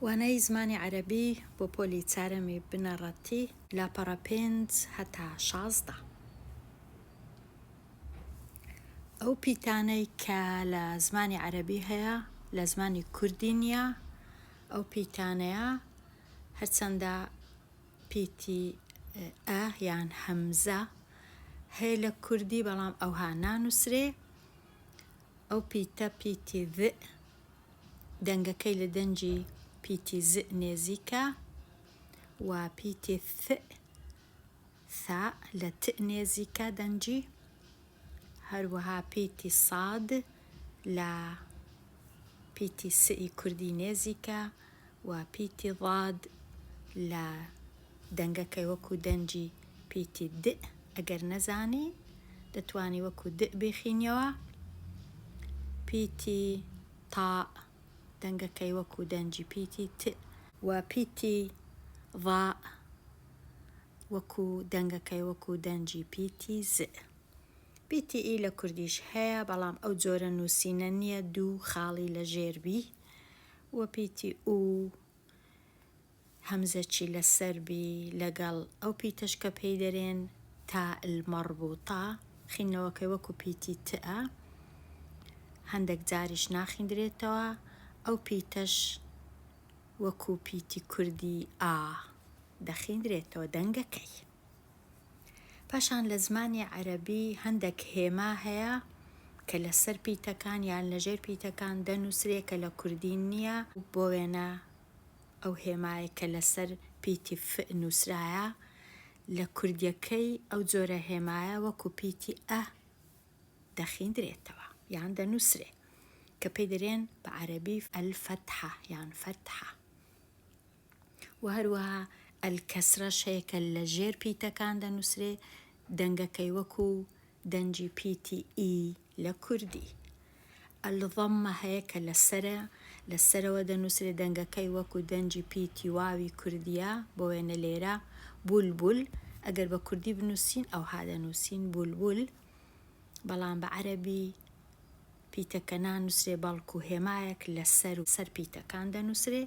وانەی زمانی عەرەبی بۆ پۆلی چارەمی بنەڕەتی لاپەڕە 5 هەتا 16. ئەو پیتانەی کە لە زمانی عەرەبی هەیە لە زمانی کوردی نییە. ئەو پیتانەیە هەرچەندە پیتی ئە یان هەمزە هەیە لە کوردی بەڵام ئەوها نانووسرێ. ئەو پیتە پیتی ذ دەنگەکەی لە دەنجی پیتی ز نێزیکە و پیتی ث لە ت نێزیکە دەنجی. هەروەها پیتی ساد لە پیتی سئی کوردی نێزیکە و پیتی ضاد لە دەنگەکەی وەکو دەنجی پیتی د ئەگەر نەزانی دەتوانی وەکو د بخینیەوە. پیتی تا دەنگەکەی وەکو دەنجی پیتی ت و پیتی ضا وەکو دەنگەکەی وەکو دەنجی پیتی ز. پیتی ئی لە کوردیش هەیە بەڵام ئەو جۆرە نووسینە نییە دوو خاڵی لە ژێربی. و پیتی ئو هەمزەی لەسەر بی لەگەڵ ئەو پیتەش کە پێی دەرێن تا المەڕبووتە خینەوەکەی وەکو پیتی تە هەندێک جاریش ناخیندرێتەوە. ئەو پیتەش وەکو پیتی کوردی ئا دەخیندرێتەوە دەنگەکەی. پاشان لە زمانی عەرەبی هەندێک هێما هەیە کە لەسەر پیتەکان یان لەژێر پیتەکان دەنووسرێ کە لە کوردی نییە. بۆ وێنە ئەو هێمایە کە لەسەر پیتی ف نووسرایە لە کوردیەکەی ئەو جۆرە هێمایە وەکو پیتی ئە دەخیندرێتەوە یان دەنووسرێ کە پێی دەرێن بە عەرەبی ئەلفەتحە یان فەتحە. و هەروەها ئەلکەسرەش هەیە کە لە ژێر پیتەکان دەنووسرێ دەنگەکەی وەکو دەنجی پیتی ئی لە کوردی. ئەلضەممە هەیە کە لەسەرەوە دەنووسرێ دەنگەکەی وەکو دەنجی پیتی واوی کوردیە. بۆ وێنە لێرە بولبول ئەگەر بە کوردی بنووسین ئەوها دەنووسین بولبول بەڵام بە عەرەبی پیتەکە نانووسرێ بەڵکو هێمایەک لەسەر پیتەکان دەنووسرێ.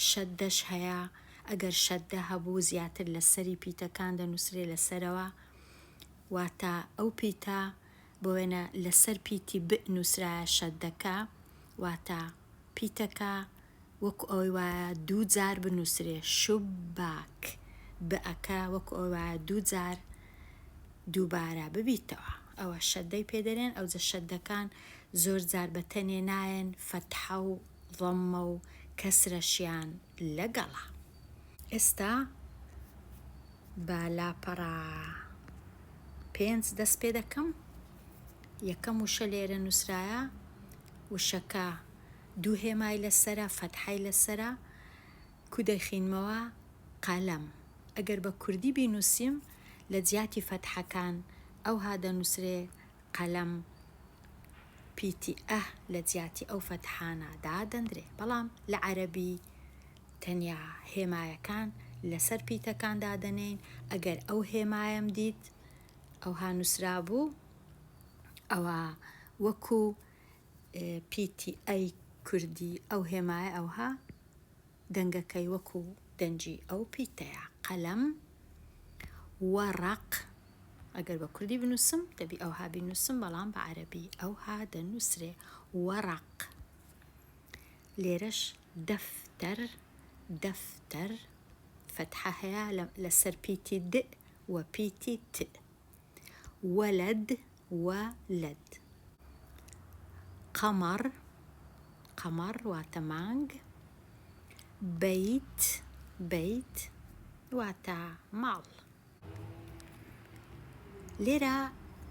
شەددەش هەیە ئەگەر شەددە هەبوو زیاتر لەسەری پیتەکان دەنووسرێ لەسەرەوە واتە ئەو پیتە بۆ وێنە لەسەر پیتی ب نووسرایە شەددەکە واتە پیتەکە وەکو ئەوەی وایە دوو جار بنووسرێ شوباک بەئەکە وەکو ئەوەی وایە دوو جار دووبارە ببیتەوە ئەوە شەددەی پێدەرێن. ئەوجە شەددەکان زۆر جار بە تەنێ نایەن فەتحە و ضەممە و کەسرەشیان لەگەڵا. ئێستا بە لاپەڕە 5 دەست پێ دەکەم. یەکەم وشە لێرە نووسرایە وشەکە دوو هێمای لەسەرە فەتحەی لەسەرە کو دەخینمەوە قەلەم. ئەگەر بە کوردی بینووسیم لە جیاتی فەتحەکان ئەوها دەنووسرێ قەلەم پیتی ئە لە جیاتی ئەو فەتحانە دادەندرێ. بەڵام لە عەرەبی تەنیا هێمایەکان لەسەر پیتەکان دادەنێن. ئەگەر ئەو هێمایم دیت ئەوها نووسرا بوو ئەوە وەکو پیتی ئەی کوردی ئەو هێمایە ئەوها دەنگەکەی وەکو دەنجی ئەو پیتەیە قەلەم. وەڕەق ئەگەر بە کوردی بنووسم دەبی ئەوها بینووسم بەڵام بە عەرەبی ئەوها دەنووسرێ وەڕەق. لێرەش دەفتەر فەتحە هەیە لەسەر پیتی د و پیتی ت. وەلەد وەلەد. قەمەڕ واتە مانگ. بەیت واتە ماڵ. لێرە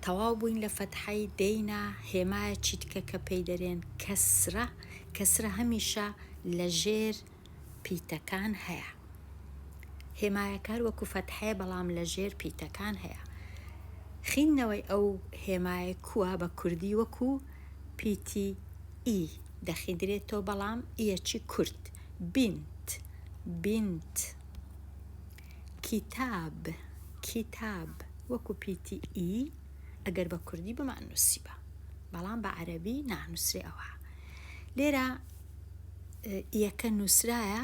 تەواو بووین لە فەتحەی دەینا هێمایە چیتکە کە پێی دەرێن کەسرە هەمیشە لە ژێر پیتەکان هەیە. هێمایەکار وەکو فەتحەیە بەڵام لە ژێر پیتەکان هەیە. خینەوەی ئەو هێمایە کووە بە کوردی وەکو پیتی ئی دەخیندرێتەوە بەڵام ئیەکی کورد. بینت. کیتاب وەکو پیتی ئی ئەگەر بە کوردی بمان نووسیبە بەڵام بە عەرەبی نانووسرێ ئەوە. لێرە یەکە نووسرایە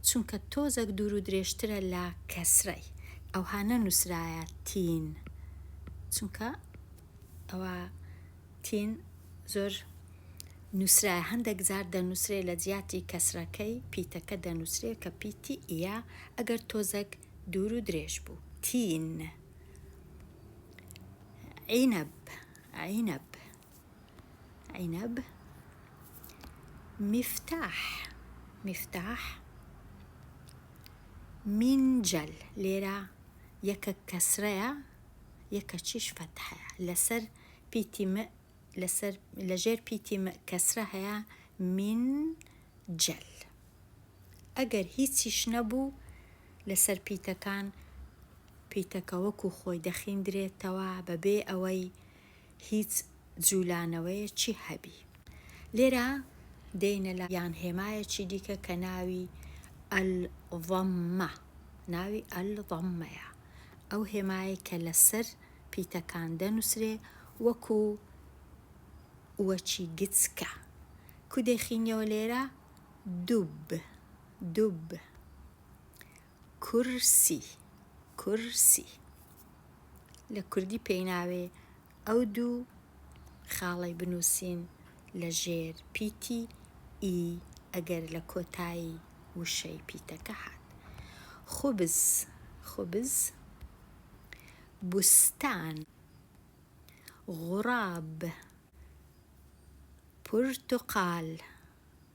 چونکە تۆزێک دوور و درێژترە لە کەسرەی ئەو هانە نووسرایە تین، چونکە ئەوە تین زۆر نووسرای هەندێک جار دەنووسرێ لە جیاتی کەسرەکەی پیتەکە دەنووسرێ کە پیتی ئیە ئەگەر تۆزێک دوور و درێژ بوو. تین. عینەب. عینەب. عینەب. مفتاح. مفتاح. منجەل. لێرە یەکە کەسرەیە یەکە چیش فەتحەیە لەسەر پیتی م لەژێر پیتی م کەسرە هەیە منجەل. ئەگەر هیچیش نەبوو لەسەر پیتەکان پیتەکە وەکو خۆی دەخیندرێتەوە بەبێ ئەوەی هیچ جوولانەوەیەکی هەبی. لێرە دێنە لە یان هێمایەکی دیکە کە ناوی ئەلضەممە. ناوی ئەلضەممەیە. ئەو هێمایە کە لەسەر پیتەکان دەنووسرێ وەکو وەچی گچکە. کو دەخینەوە لێرە؟ دوب. دوب. کورسی. کورسی. لە کوردی پێی ناوێ ئەو دوو خاڵی بنووسین لە ژێر پیتی ئی ئەگەر لە کۆتایی وشەی پیتەکە هات. خوبز. خوبز. بوستان. غڕاب. پورتوقال.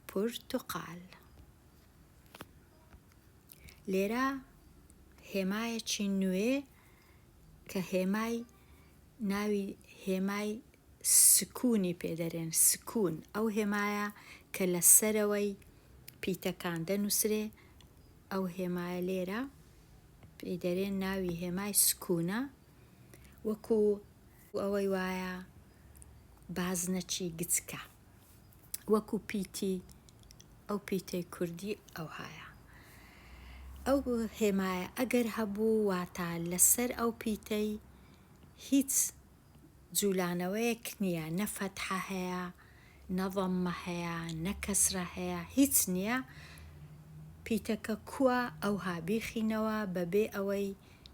پورتوقال. لێرە هێمایەکی نوێ کە هێمای ناوی هێمای سکوونی پێدەرێن. سکوون. ئەو هێمایە کە لەسەرەوەی پیتەکان دەنووسرێ ئەو هێمایە لێرە پێدەرێن ناوی هێمای سکوونە وەکو ئەوەی وایە بازنەکی گچکە وەکو پیتی ئەو پیتەی کوردی ئەو هایە. ئەو هێمایە ئەگەر هەبوو واتە لەسەر ئەو پیتەی هیچ جوولانەوەیەک نییە، نە فەتحە هەیە، نە ضەممە هەیە، نە کەسرە هەیە، هیچ نییە، پیتەکە کووە ئەوها بیخینەوە بەبێ ئەوەی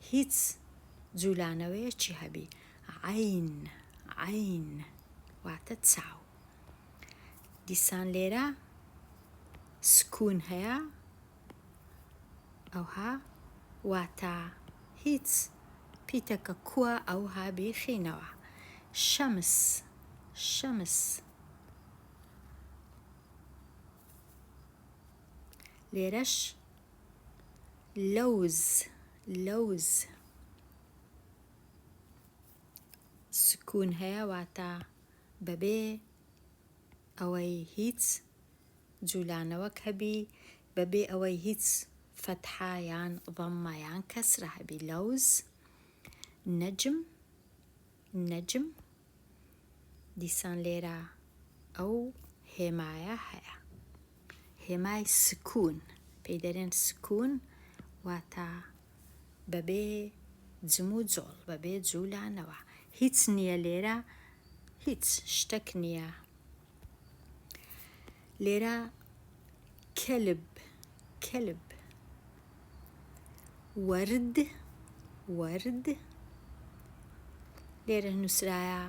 هیچ جوولانەوەیەکی هەبی. عین. عین واتە چاو. دیسان لێرە سکوون هەیە ئەوها واتە هیچ پیتەکە کووە ئەوها بیخینەوە. شەمس. شەمس. لێرەش لەوز. لەوز. سکوون هەیە واتە بەبێ ئەوەی هیچ جوولانەوەک هەبی بەبێ ئەوەی هیچ فەتحە یان ضەممە یان کەسرە هەبی. لەوز. نەجم. نەجم. دیسان لێرە ئەو هێمایە هەیە هێمای سکوون پێی دەرێن سکوون واتە بەبێ جم و جۆڵ بەبێ جوولانەوە هیچ نییە لێرە هیچ شتێک نییە. لێرە کەلب. کەلب. وەرد. وەرد. لێرە نووسرایە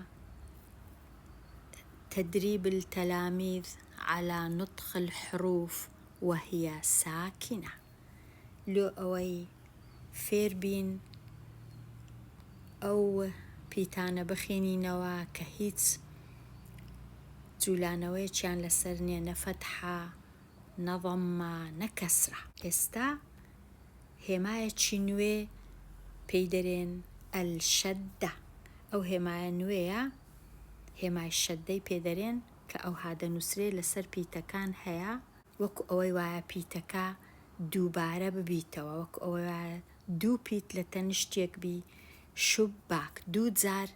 تدريب التلاميذ على نطق الحروف وهي ساكنة. لو أوي فێربین ئەو پیتانە بخێنینەوە کە هیچ جوولانەوەیەکیان لەسەر نییە، نە فەتحە نە ضەممە نە کەسرە. ئێستا هێمایەکی نوێ پێی دەرێن ئەلشەددە. ئەو هێمایە نوێیە هێمای شەددەی پێدەرێن کە ئەوها دەنووسرێ لەسەر پیتەکان هەیە وەکو ئەوەی وایە پیتەکە دووبارە ببیتەوە، وەکو ئەوەی وایە دوو پیت لە تەنیشتێک بی شوباک دوو جار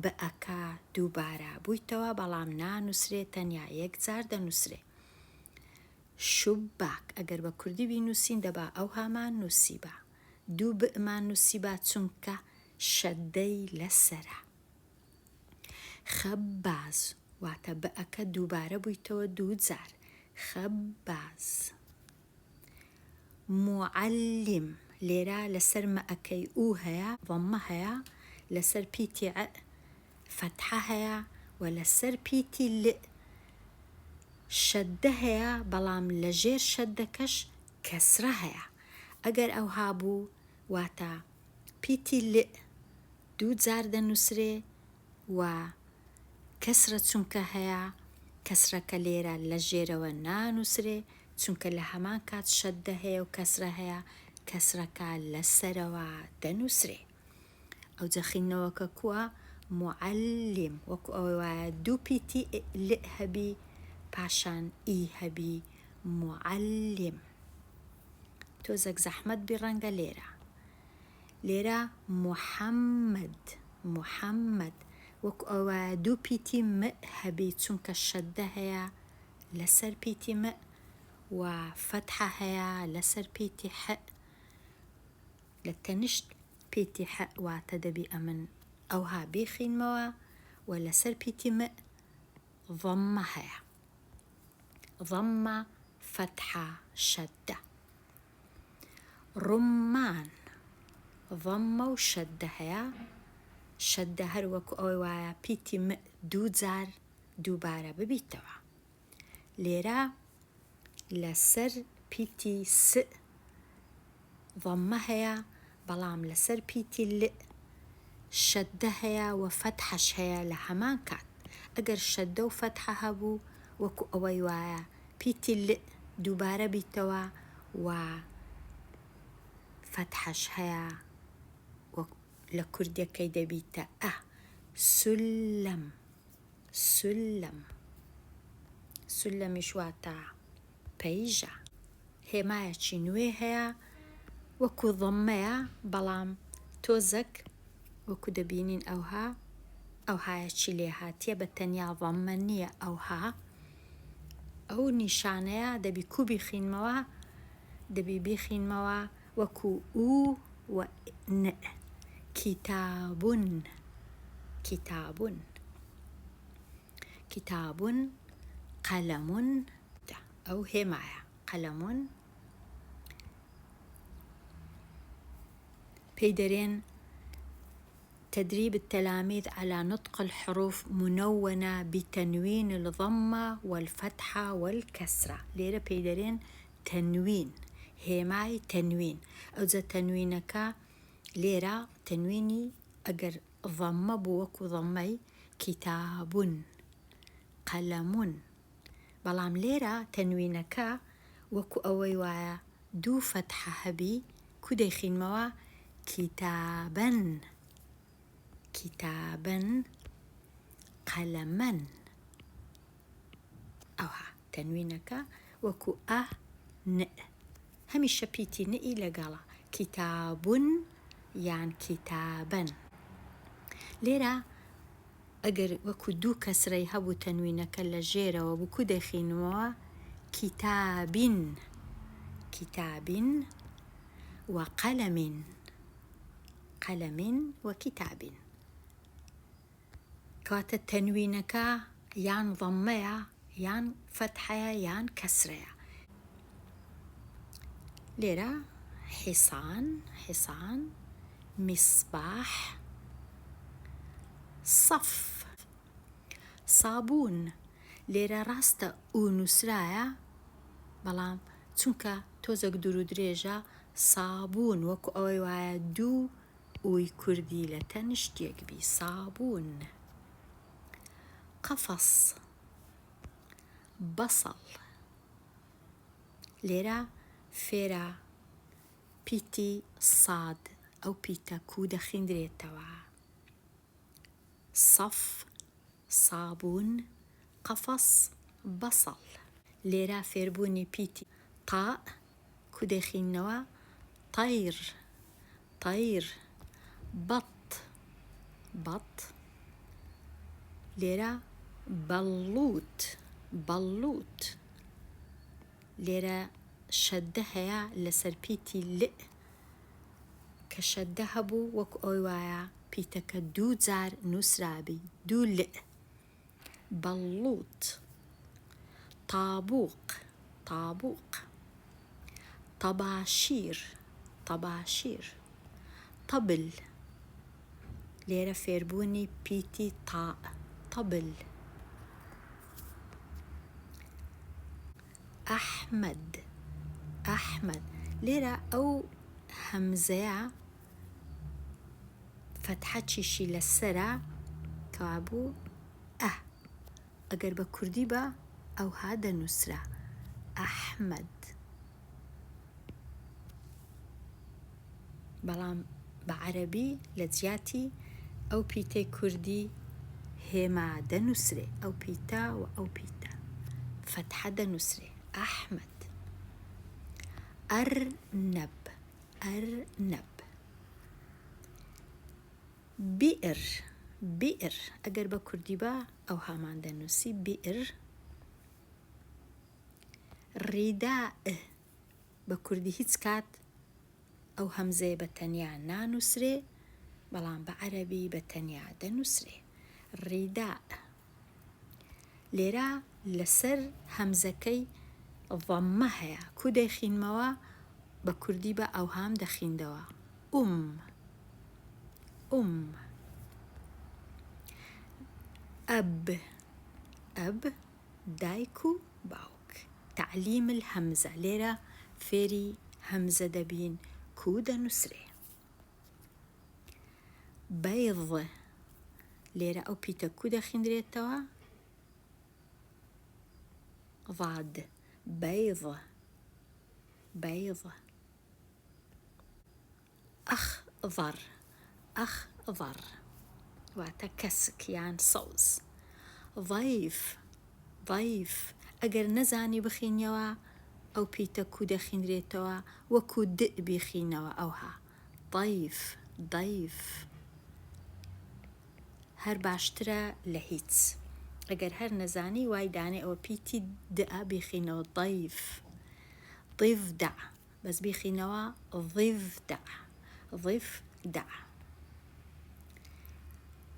بە ئەکا دووبارە بوویتەوە بەڵام نانووسرێ تەنیا یەک جار دەنووسرێ. شوباک ئەگەر بە کوردی بینووسین دەبا ئەو هامان نووسیبە دوو بئمان نووسیبە چونکە شەددەی لەسەرە. خەباز واتە بە ئەکە دووبارە بوویتەوە دوو جار. خەباز. معلم ليرا لسر ما أكي أوهيا ضمها لسر بيتي فتحها ولسر بيتي ل شدها بلام لجير شدكش كسرها أجر أو هابو واتا بيتي ل دود زارد النسري و كسرة سنكها كسرة كليرة لجيرة ونا نسري سنك لهمان كات شدها وكسرها كسرة لسروا دنسري أو دخلنا وككوا معلم وكوا دو بيتي لهبي باشان هبي معلم توزك زحمت برنجة ليرة محمد وكوا دو بيتي هبي تسنك الشدها لسر بيتي وفتحها لسر بيتي لتنشت بيتي وتدبي أمن أوها بيخين موا ولا سر بيتي ضمها ضم فتحة شدة رمان ضم وشدها شدها وكوا بيتي دود زار دوبارة ببيتوا ليرا لسر بيتي ضمها بلام لسر بيتي ل شدها وفتحشها لهمان كات أجر شده وفتحها بو وكو أويوايا بيتي ل دوبارة بيتوا وفتحشها لكردية كيدا بيتا سلم شواتا بيجا هما يتشينويها وكو ضميا بلام توزك وكو دبينين أوها يتشيليها تيبتنيا ضمنية أوها أو نشانيا دبي كو بيخين موا دبي بيخين موا وكو أو ون كتاب قلم أو همايا قلم بيدرين تدريب التلاميذ على نطق الحروف منونة بتنوين الضمة والفتحة والكسرة ليرة بيدرين تنوين هماي تنوين أو ذا تنوينك ليرة تنويني أجر ضمة بوكو ضمي كتاب قلم بلام ليرة تنوينك وكو أويوايا دو فتحة هبي كوديخين موا كتابا قلما أوها تنوينك وكو ن هميشه بيتي نئي لقالا كتاب يعني كتابا ليرة أجر وكو دو كسري هبو تنوينك اللجيرة وبكو دخين موا كتاب وقلم وكتاب كوات التنوينك يان ضميا يان فتحيا يان كسريا ليرة حصان مصباح صف صابون ليرة راستا او نسرايا بلام چونكا توزك درو دريجا صابون وكو اوي وايا دو اوي كردي لتنشتيك بي صابون قفص بصل ليرة فيرا بيتي صاد أو بيتا كودا خندري توا صف صابون قفص بصل ليرة فيربوني بيتي طاء كودا خنوا طير بط ليرة بلوط ليرة شدها لسر بيتي ل كشدها بو وكو أويوايا بيتا كدو زار نسرابي دو ل بلوط طابوق طەباشیر طەباشیر. طەبل لێرە فێربوونی پیتی تا طەبل. ئەحمەد ئەحمەد لێرە ئەو هەمزەیە فەتحەچیشی لەسەرە کەوابوو ئە، ئەگەر بە کوردی بە ئەوها دەنووسرا ئەحمەد. بەڵام بە عەرەبی لە جیاتی ئەو پیتەی کوردی هێما دەنووسرێ، ئەو پیتە و ئەو پیتە فەتحە دەنووسرێ ئەحمەد. ئەرنەب ئەرنەب. بیئر بیئر ئەگەر بە کوردی بە ئەو هامان دەنووسی بیئر. ڕیداء بە کوردی هیچ کات ئەو هەمزەیە بە تەنیا نانووسرێ، بەڵام بە عەرەبی بە تەنیا دەنووسرێ ڕیداء. لێرە لەسەر هەمزەکەی ضەممە هەیە، کو دەیخینمەوە بە کوردی بە ئەوهام دەخیندەوە ئوم. ئەب ئەب دایک و باوک. تعلیم الهەمزە لێرە فێری هەمزە دەبین کو دەنووسرێ. بەیض لێرە ئەو پیتە کو دەخیندرێتەوە ضاد بەیض بەیض. ئەخضەر ئەخضەر واتە کەسک یان سەوز. ضەیف ضەیف ئەگەر نەزانی بخینیەوە ئەو پیتە کو دەخیندرێتەوە وەکو دئ بیخینەوە ئەوها ضەیف ضەیف. هەر باشترە لە هیچ، ئەگەر هەر نەزانی وای دانێ ئەوە پیتی دئە بیخینەوە ضەیف. ضیفدع بەس بیخینەوە ضیفدع ضیفدع.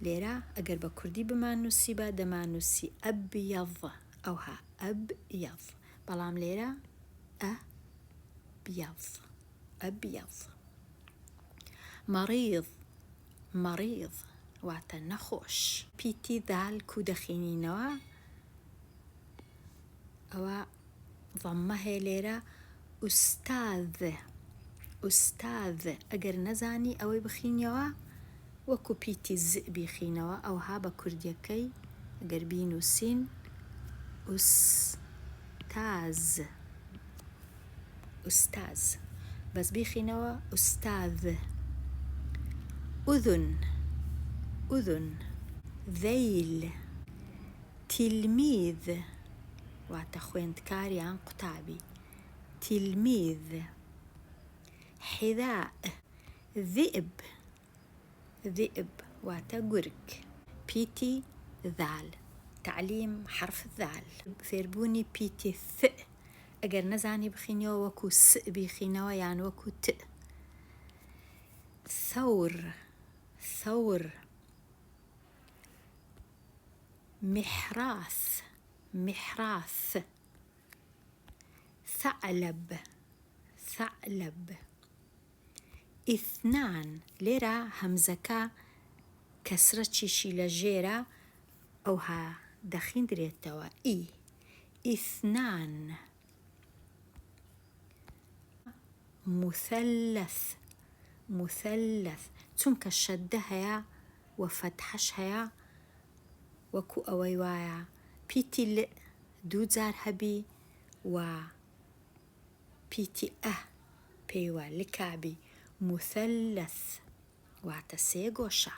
لێرە ئەگەر بە کوردی بمانووسی بە دەمانووسی ئەبیەض ئەوها ئەبیەض، بەڵام لێرە ئەبیەض ئەبیەض. مەریض مەریض واتە نەخۆش. پیتی دال کو دەخینینەوە ئەوە ضەممە هەیە لێرە ئوستاذ ئوستاذ. ئەگەر نەزانی ئەوەی بخینیەوە وەکو پیتی زئ بیخینەوە ئەوها بە کوردیەکەی ئەگەر بینووسین ئوستاز ئوستاز بەس بیخینەوە ئوستاذ. ئوذن ئوذن. ذەیل تیلمیذ واتە خوێندکار یان قوتابی تیلمیذ. حذاء ذئب ذئب واتە گورگ. پیتی ذال تعلیم حرف الذال فێربوونی پیتی ث، ئەگەر نەزانی بخینەوە وەکو سئ بیخینەوە یان وەکو ت. ثەور ثەور. محراث محراث. ثعلب ثعلب. ئیثنان لێرە هەمزەکە کەسرەچیشی لە ژێرە ئەوها دەخیندرێتەوە ئی ئیثنان. مثلث مثلث چونکە شەددە هەیە و فەتحەش هەیە وەکو ئەوەی وایە پیتی ل دوو جار هەبی و پیتی ئە پێیوە لکابی مثلث واتە سێ گۆشە.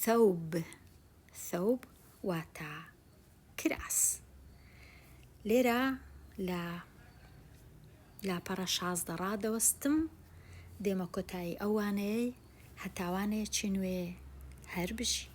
ثەوب ثەوب واتە کراس. لێرە لە لاپەڕە 16 ڕادەوەستم دێمە کۆتایی ئەوانەیە هەتاوانەیەکی نوێ هەر بژی.